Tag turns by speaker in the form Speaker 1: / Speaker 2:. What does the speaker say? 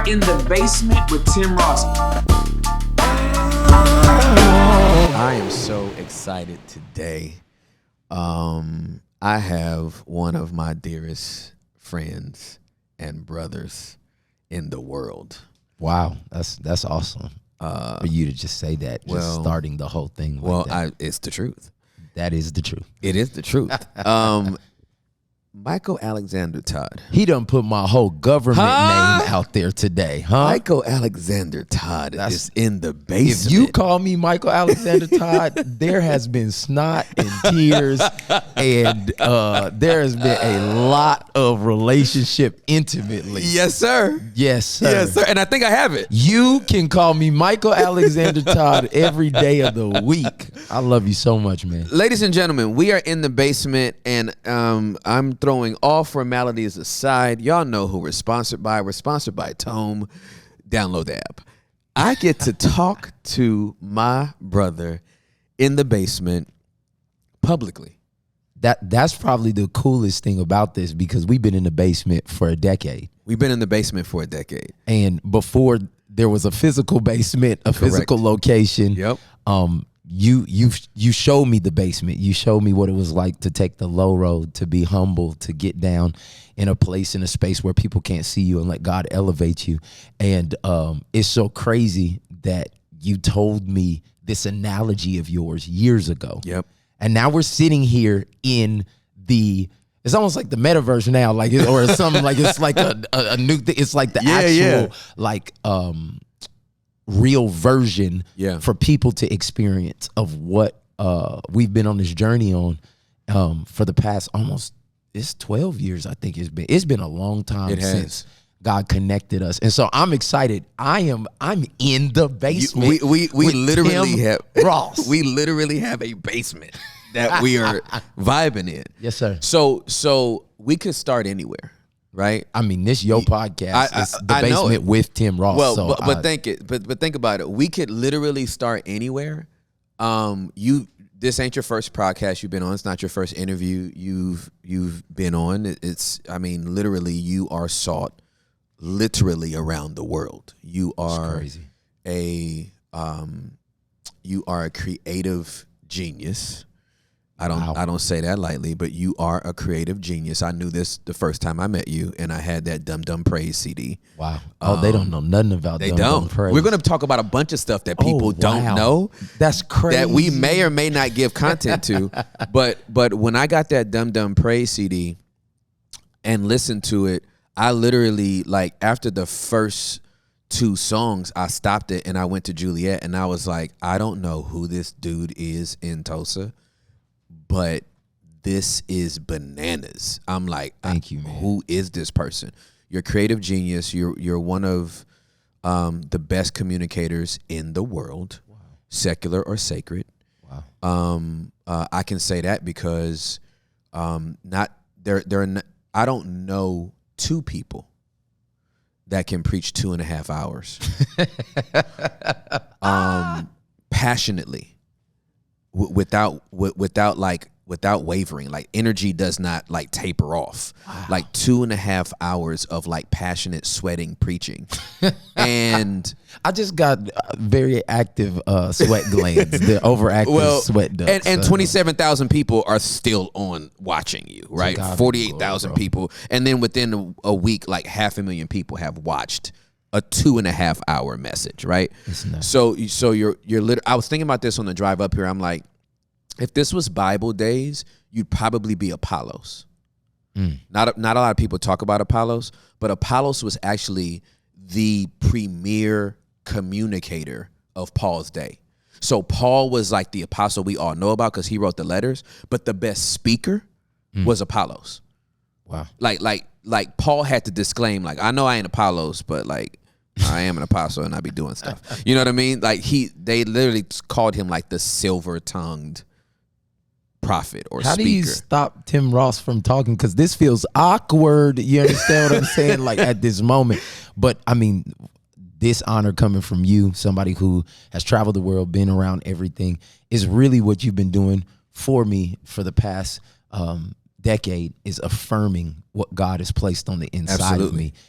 Speaker 1: are in the basement with Tim Ross.
Speaker 2: I am so excited today. I have one of my dearest friends and brothers in the world.
Speaker 3: Wow, that's awesome. For you to just say that, just starting the whole thing. Like that.
Speaker 2: It's the truth.
Speaker 3: That is the truth.
Speaker 2: It is the truth. Michael Alexander Todd.
Speaker 3: He done put my whole government name out there today, huh?
Speaker 2: Michael Alexander Todd is in the basement.
Speaker 3: If you call me Michael Alexander Todd, there has been snot and tears, and there has been a lot of relationship intimately.
Speaker 2: Yes, sir.
Speaker 3: Yes, sir.
Speaker 2: Yes, sir. And I think I have it.
Speaker 3: You can call me Michael Alexander Todd every day of the week. I love you so much, man.
Speaker 2: Ladies and gentlemen, we are in the basement, and I'm throwing all formalities aside. Y'all know who we're sponsored by. We're sponsored by TOME. Download the app. I get to talk to my brother in the basement publicly.
Speaker 3: That's probably the coolest thing about this, because we've been in the basement for a decade.
Speaker 2: We've been in the basement for a decade.
Speaker 3: And before there was a physical basement, a physical location.
Speaker 2: Yep.
Speaker 3: You showed me the basement. You showed me what it was like to take the low road, to be humble, to get down in a place, in a space where people can't see you, and let God elevate you. And it's so crazy that you told me this analogy of yours years ago.
Speaker 2: Yep.
Speaker 3: And now we're sitting here in it's almost like the metaverse now, like or something like it's like a new thing. It's like the actual like real version for people to experience of what we've been on this journey on for the past it's 12 years. I think it's been a long time since God connected us. And so I'm excited. I'm in the basement.
Speaker 2: We literally
Speaker 3: Tim
Speaker 2: have
Speaker 3: Ross.
Speaker 2: We literally have a basement that we are vibing in.
Speaker 3: Yes, sir.
Speaker 2: So we could start anywhere. Right,
Speaker 3: I mean, this your podcast. It's the basement with Tim Ross.
Speaker 2: Well,
Speaker 3: so
Speaker 2: but think about it. We could literally start anywhere. This ain't your first podcast you've been on. It's not your first interview you've been on. Literally, you are sought literally around the world. You are you are a creative genius. I don't say that lightly, but you are a creative genius. I knew this the first time I met you, and I had that Dumb Praise CD.
Speaker 3: Wow. They don't know nothing about Dumb Praise.
Speaker 2: We're going to talk about a bunch of stuff that people don't know.
Speaker 3: That's crazy.
Speaker 2: That we may or may not give content to. But when I got that Dumb Praise CD and listened to it, I literally, like, after the first 2 songs, I stopped it and I went to Juliet, and I was like, I don't know who this dude is in Tulsa, but this is bananas. I'm like,
Speaker 3: thank you, man.
Speaker 2: Who is this person? You're a creative genius. You're one of the best communicators in the world, secular or sacred. Wow. I can say that because I don't know 2 people that can preach 2.5 hours passionately. Without wavering. Like, energy does not like taper off. Wow. Like 2.5 hours of like passionate sweating preaching. And
Speaker 3: I just got very active sweat glands. The overactive sweat ducts.
Speaker 2: And 27,000 people are still on watching you, right? 48,000 people. And then within a week, like 500,000 people have watched a 2.5 hour message, right? So you're I was thinking about this on the drive up here. I'm like, if this was Bible days, you'd probably be Apollos. Not a lot of people talk about Apollos, but Apollos was actually the premier communicator of Paul's day. So Paul was like the apostle we all know about because he wrote the letters, but the best speaker was Apollos. Wow. Like Paul had to disclaim, like, I know I ain't Apollos, but like, I am an apostle and I be doing stuff. You know what I mean? Like they literally called him like the silver-tongued prophet or
Speaker 3: How
Speaker 2: speaker.
Speaker 3: do you stop Tim Ross from talking? Because this feels awkward. You understand what I'm saying? Like, at this moment. But I mean, this honor coming from you, somebody who has traveled the world, been around everything, is really what you've been doing for me for the past decade, is affirming what God has placed on the inside of me.